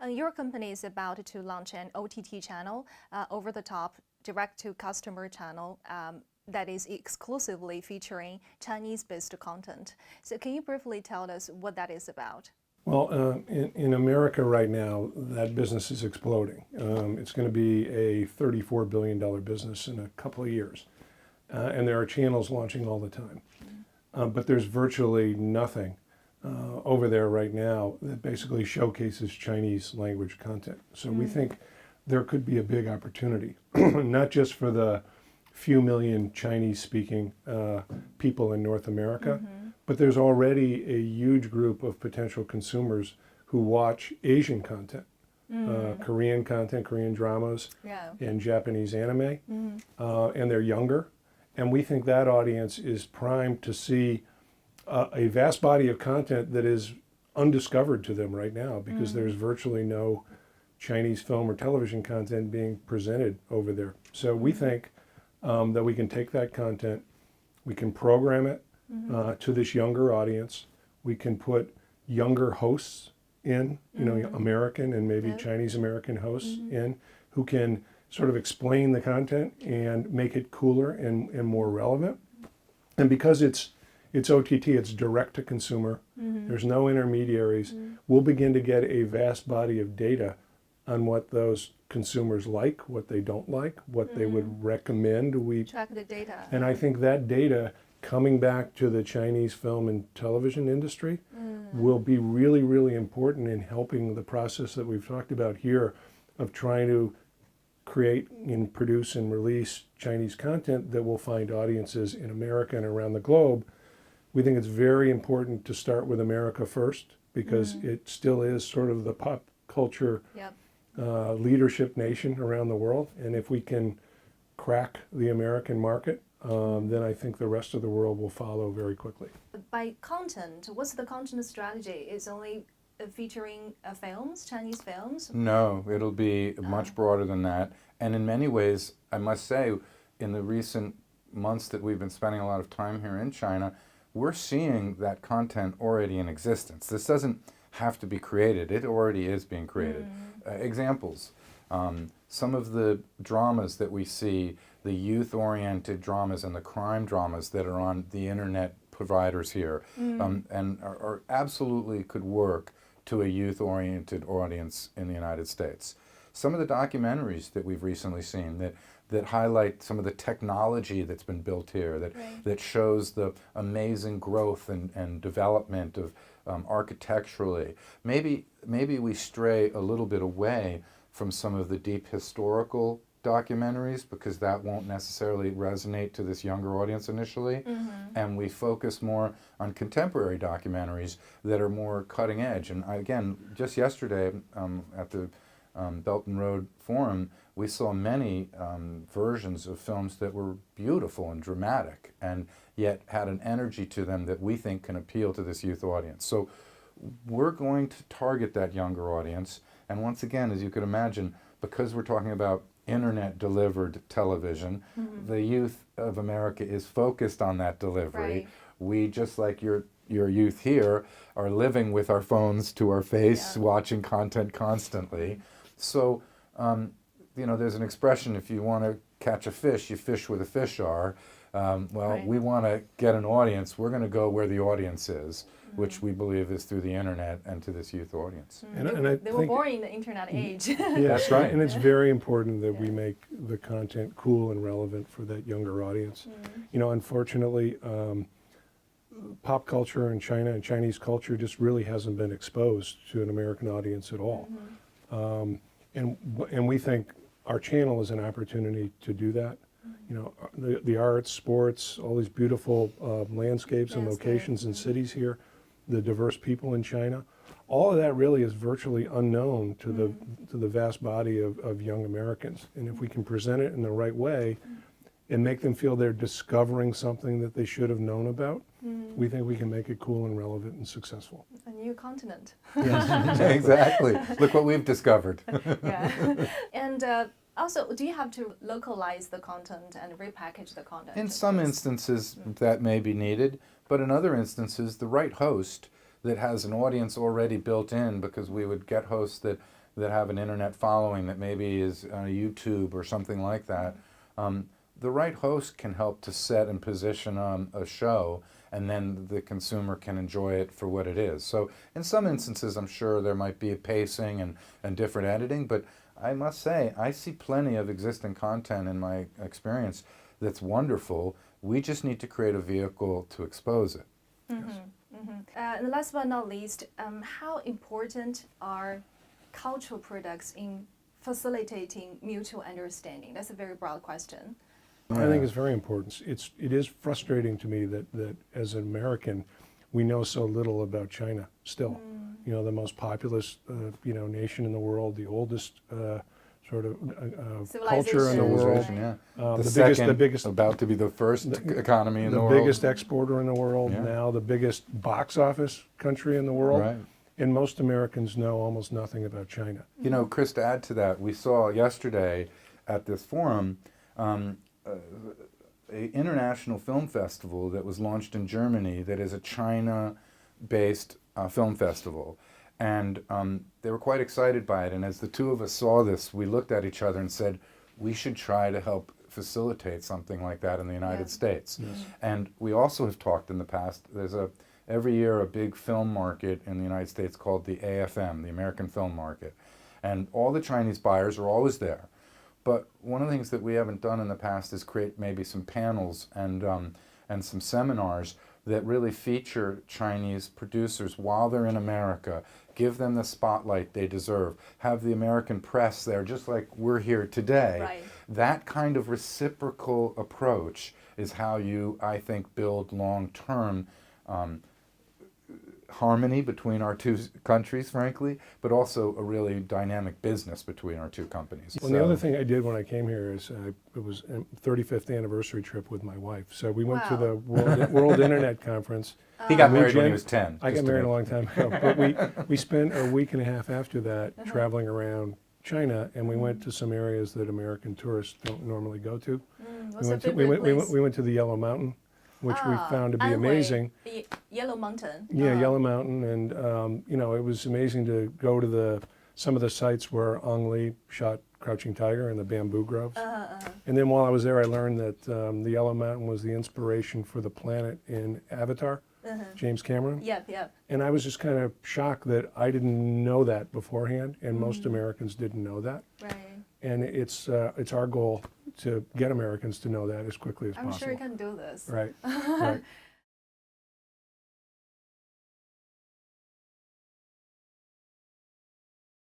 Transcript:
Your company is about to launch an OTT channel, over-the-top, direct-to-customer channel that is exclusively featuring Chinese-based content. So can you briefly tell us what that is about? Well, in America right now, that business is exploding. It's going to be a $34 billion business in a couple of years. And there are channels launching all the time. But there's virtually nothing over there right now that basically showcases Chinese language content. So we think there could be a big opportunity, not just for the few million Chinese speaking people in North America, but there's already a huge group of potential consumers who watch Asian content, Korean content, Korean dramas, and Japanese anime, and they're younger. And we think that audience is primed to see a vast body of content that is undiscovered to them right now because there's virtually no Chinese film or television content being presented over there. So we think that we can take that content, we can program it to this younger audience, we can put younger hosts in, American and maybe Chinese American hosts in, who can sort of explain the content and make it cooler and more relevant. And because it's OTT, it's direct to consumer, there's no intermediaries, we'll begin to get a vast body of data on what those consumers like, what they don't like, what they would recommend. We track the data. And I think that data coming back to the Chinese film and television industry will be really, really important in helping the process that we've talked about here of trying to create and produce and release Chinese content that will find audiences in America and around the globe. We think it's very important to start with America first because it still is sort of the pop culture leadership nation around the world. And if we can crack the American market, then I think the rest of the world will follow very quickly. By content, what's the content strategy? Is only featuring films, Chinese films? No, it'll be much broader than that. And in many ways, I must say, in the recent months that we've been spending a lot of time here in China, we're seeing that content already in existence. This doesn't have to be created. It already is being created. Examples. Some of the dramas that we see, the youth-oriented dramas and the crime dramas that are on the internet providers here, and are absolutely could work to a youth-oriented audience in the United States. Some of the documentaries that we've recently seen that highlight some of the technology that's been built here, that shows the amazing growth and development of architecturally. Maybe we stray a little bit away from some of the deep historical documentaries because that won't necessarily resonate to this younger audience initially, and we focus more on contemporary documentaries that are more cutting edge. And again, just yesterday at the Belt and Road Forum, we saw many versions of films that were beautiful and dramatic and yet had an energy to them that we think can appeal to this youth audience. So we're going to target that younger audience. And once again, as you could imagine, because we're talking about internet-delivered television, the youth of America is focused on that delivery. We, just like your youth here, are living with our phones to our face, watching content constantly. So, there's an expression, if you want to catch a fish, you fish where the fish are. We want to get an audience. We're going to go where the audience is, which we believe is through the internet and to this youth audience. They were born in the internet age. That's right. And it's very important that we make the content cool and relevant for that younger audience. Unfortunately, pop culture in China and Chinese culture just really hasn't been exposed to an American audience at all. And we think our channel is an opportunity to do that. The arts, sports, all these beautiful landscapes and locations and cities here, the diverse people in China, all of that really is virtually unknown to the vast body of young Americans. And if we can present it in the right way and make them feel they're discovering something that they should have known about, we think we can make it cool and relevant and successful. A new continent. Yes. Exactly. Look what we've discovered. And also, do you have to localize the content and repackage the content? In some instances, that may be needed, but in other instances, the right host that has an audience already built in, because we would get hosts that that have an internet following that maybe is on YouTube or something like that, the right host can help to set and position a show, and then the consumer can enjoy it for what it is. So in some instances, I'm sure there might be a pacing and different editing, but I must say, I see plenty of existing content in my experience that's wonderful. We just need to create a vehicle to expose it. And last but not least, how important are cultural products in facilitating mutual understanding? That's a very broad question. I think it's very important. It is frustrating to me that as an American, we know so little about China still. You know, the most populous, nation in the world, the oldest sort of culture in the world. Civilization, The the biggest, about to be the first economy in the the world. biggest exporter in the world, Yeah. now the biggest box office country in the world. Right. And most Americans know almost nothing about China. You know, Chris, to add to that, we saw yesterday at this forum an international film festival that was launched in Germany that is a China-based film festival. And they were quite excited by it. And as the two of us saw this, we looked at each other and said, we should try to help facilitate something like that in the United States. Yes. And we also have talked in the past, there's every year a big film market in the United States called the AFM, the American Film Market. And all the Chinese buyers are always there. But one of the things that we haven't done in the past is create maybe some panels and some seminars that really feature Chinese producers while they're in America, give them the spotlight they deserve, have the American press there, just like we're here today. Right. That kind of reciprocal approach is how you, I think, build long-term harmony between our two countries, frankly, but also a really dynamic business between our two companies. Well, the other thing I did when I came here is it was a 35th anniversary trip with my wife. So we went to the World Internet Conference. He got married when he was 10. I got married a long time ago. But we spent a week and a half after that traveling around China, and we went to some areas that American tourists don't normally go to. We went to the Yellow Mountain, which we found to be amazing. Yellow Mountain. Yeah, Yellow Mountain, and it was amazing to go to some of the sites where Ang Lee shot Crouching Tiger and the bamboo groves. And then while I was there, I learned that the Yellow Mountain was the inspiration for the planet in Avatar, James Cameron. Yep. And I was just kind of shocked that I didn't know that beforehand, and most Americans didn't know that. Right. And it's our goal to get Americans to know that as quickly as I'm possible. sure you can do this. Right.